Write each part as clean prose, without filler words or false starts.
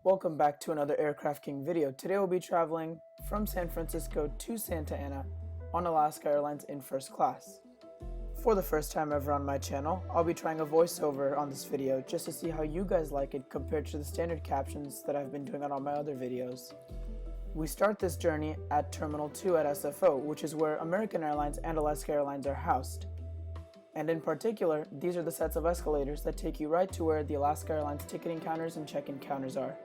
Welcome back to another Aircraft King video. Today we'll be traveling from San Francisco to Santa Ana on Alaska Airlines in first class. For the first time ever on my channel, I'll be trying a voiceover on this video just to see how you guys like it compared to the standard captions that I've been doing on all my other videos. We start this journey at Terminal 2 at SFO, which is where American Airlines and Alaska Airlines are housed. And in particular, these are the sets of escalators that take you right to where the Alaska Airlines ticketing counters and check-in counters are.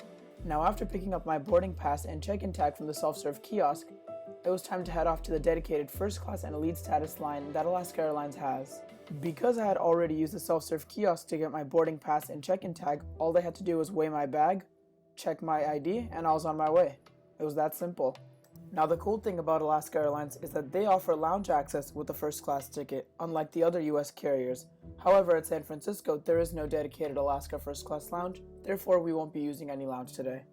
Now, after picking up my boarding pass and check-in tag from the self-serve kiosk, it was time to head off to the dedicated first class and elite status line that Alaska Airlines has. Because I had already used the self-serve kiosk to get my boarding pass and check-in tag, all they had to do was weigh my bag, check my ID, and I was on my way. It was that simple. Now, the cool thing about Alaska Airlines is that they offer lounge access with the first class ticket, unlike the other US carriers. However, at San Francisco, there is no dedicated Alaska first class lounge, therefore we won't be using any lounge today.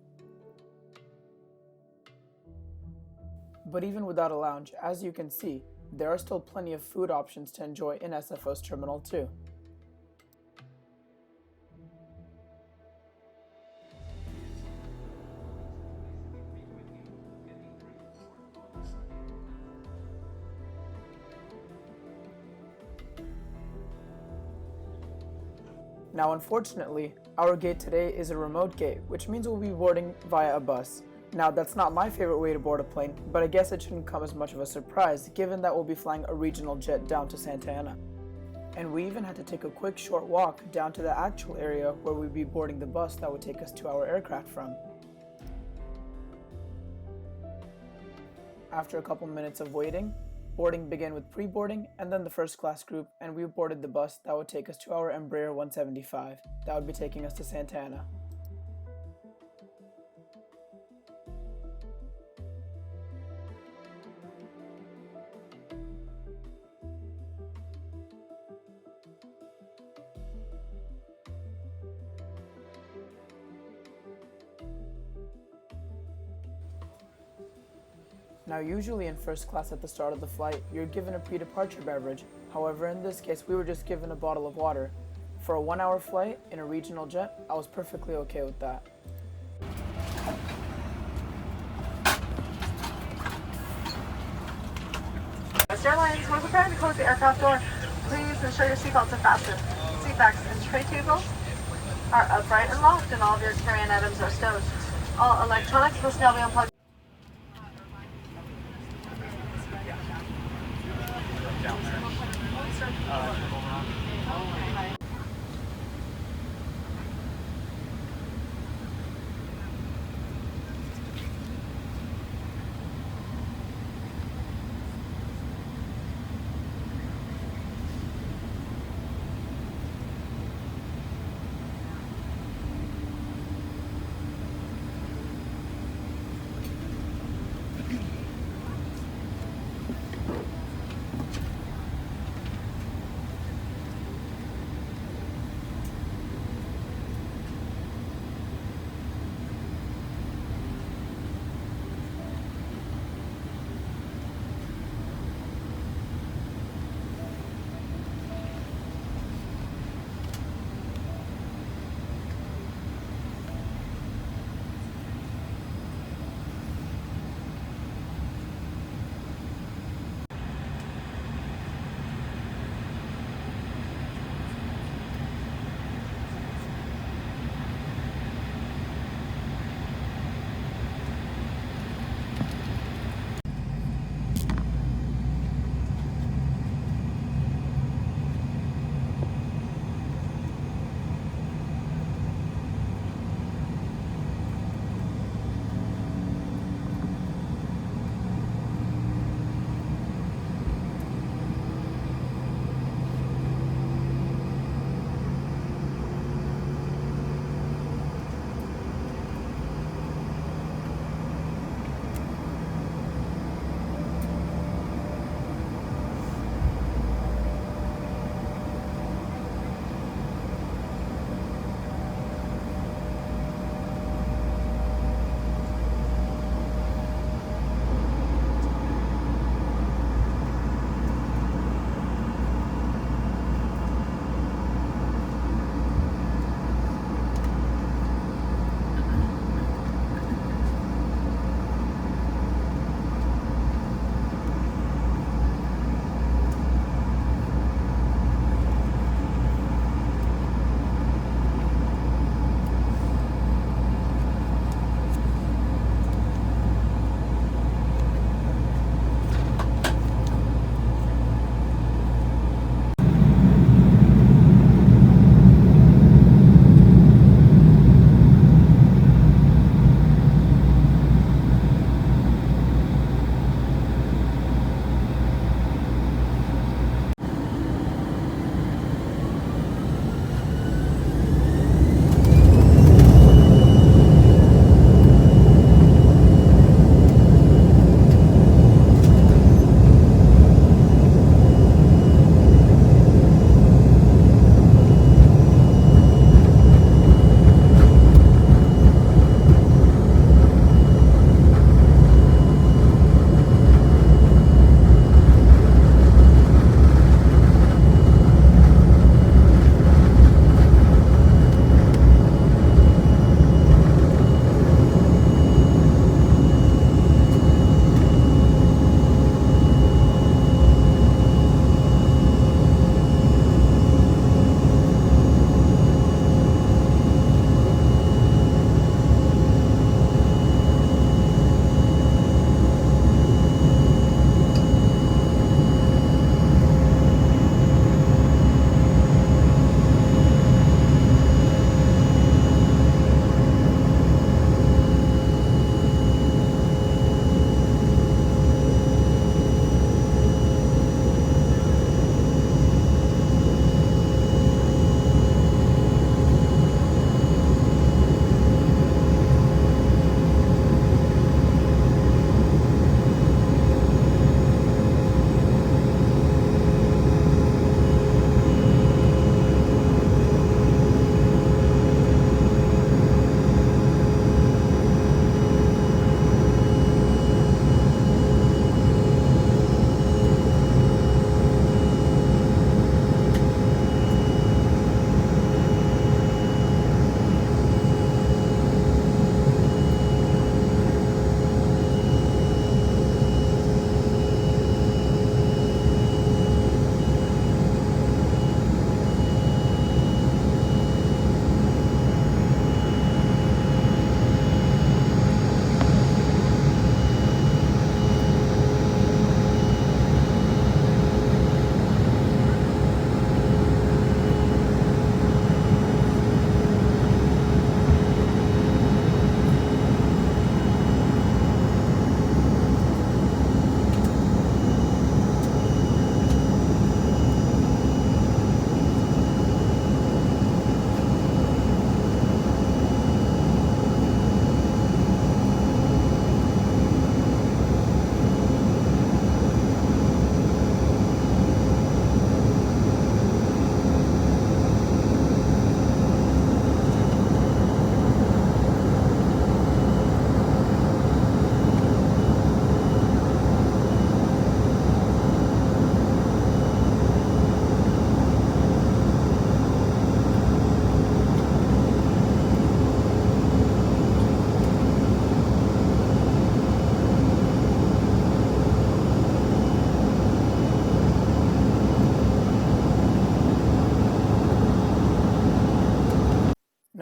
But even without a lounge, as you can see, there are still plenty of food options to enjoy in SFO's Terminal 2. Now, unfortunately, our gate today is a remote gate, which means we'll be boarding via a bus. Now, that's not my favorite way to board a plane, but I guess it shouldn't come as much of a surprise given that we'll be flying a regional jet down to Santa Ana. And we even had to take a quick short walk down to the actual area where we'd be boarding the bus that would take us to our aircraft from. After a couple minutes of waiting, boarding began with pre-boarding and then the first class group, and we boarded the bus that would take us to our Embraer 175 that would be taking us to Santa Ana. Now, usually in first class at the start of the flight, you're given a pre-departure beverage. However, in this case, we were just given a bottle of water. For a 1-hour flight in a regional jet, I was perfectly okay with that. West Airlines, we're preparing to close the aircraft door. Please ensure your seatbelts are fastened. Seatbacks and tray tables are upright and locked, and all of your carry-on items are stowed. All electronics must now be unplugged.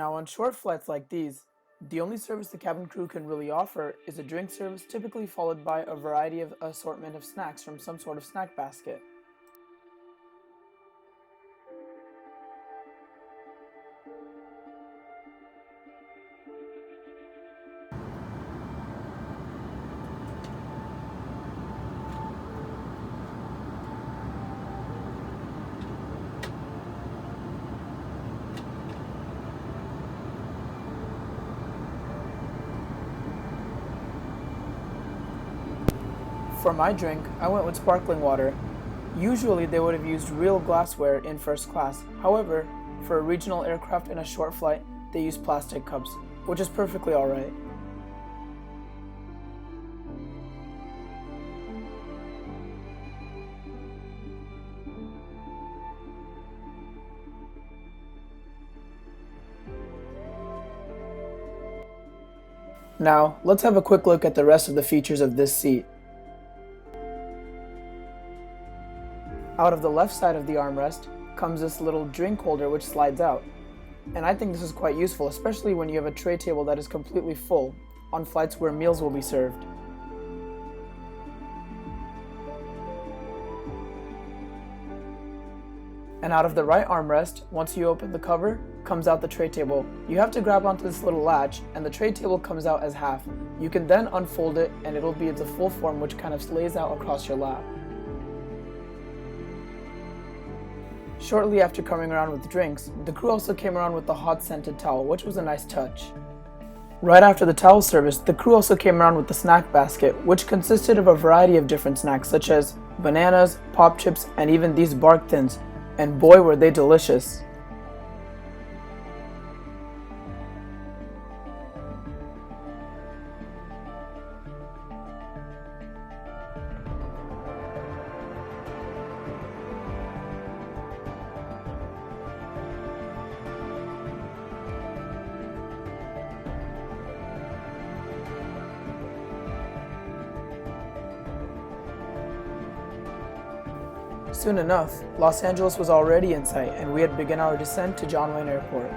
Now, on short flights like these, the only service the cabin crew can really offer is a drink service, typically followed by a variety of assortment of snacks from some sort of snack basket. For my drink, I went with sparkling water. Usually they would have used real glassware in first class. However, for a regional aircraft in a short flight, they use plastic cups, which is perfectly alright. Now, let's have a quick look at the rest of the features of this seat. Out of the left side of the armrest comes this little drink holder which slides out. And I think this is quite useful, especially when you have a tray table that is completely full on flights where meals will be served. And out of the right armrest, once you open the cover, comes out the tray table. You have to grab onto this little latch and the tray table comes out as half. You can then unfold it and it'll be the full form, which kind of lays out across your lap. Shortly after coming around with drinks, the crew also came around with the hot scented towel, which was a nice touch. Right after the towel service, the crew also came around with the snack basket, which consisted of a variety of different snacks such as bananas, pop chips, and even these bark thins, and boy were they delicious. Soon enough, Los Angeles was already in sight and we had begun our descent to John Wayne Airport.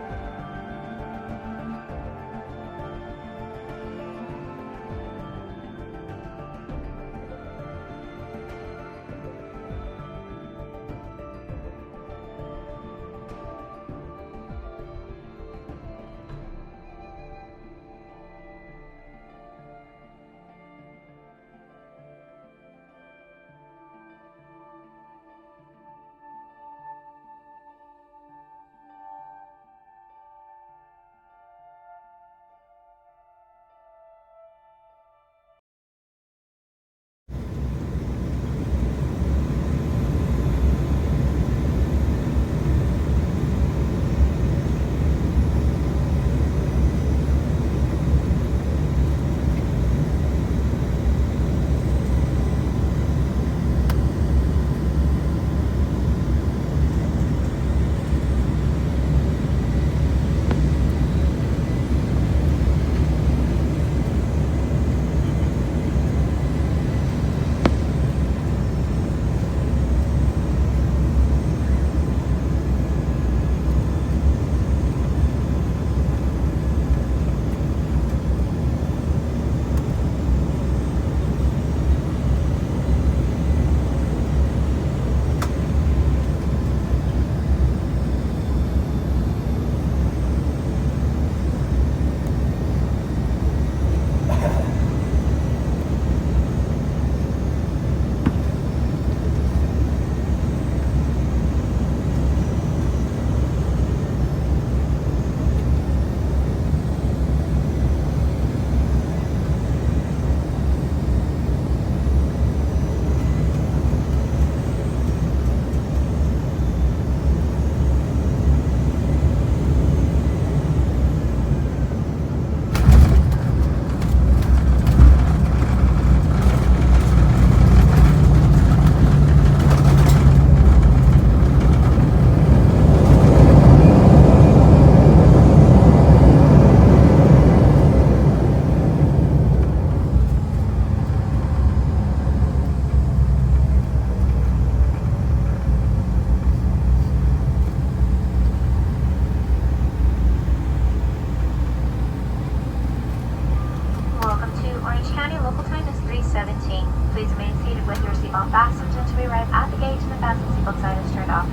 Please remain seated with your seatbelt fastened until we arrive at the gate and the fasten seatbelt sign is turned off.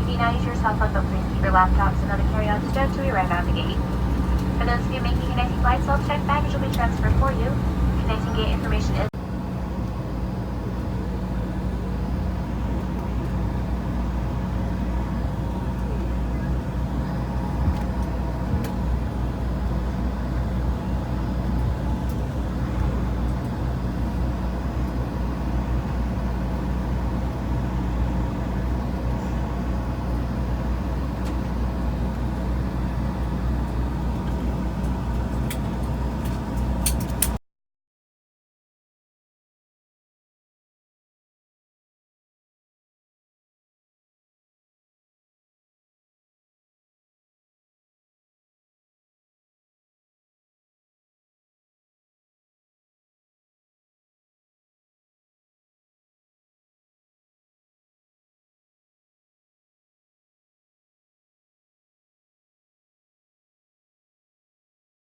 If you now use your cell phone, but please keep your laptops and other carry-ons stowed until we arrive at the gate. For those of you making connecting flights, self-checked baggage will be transferred for you. Connecting gate information is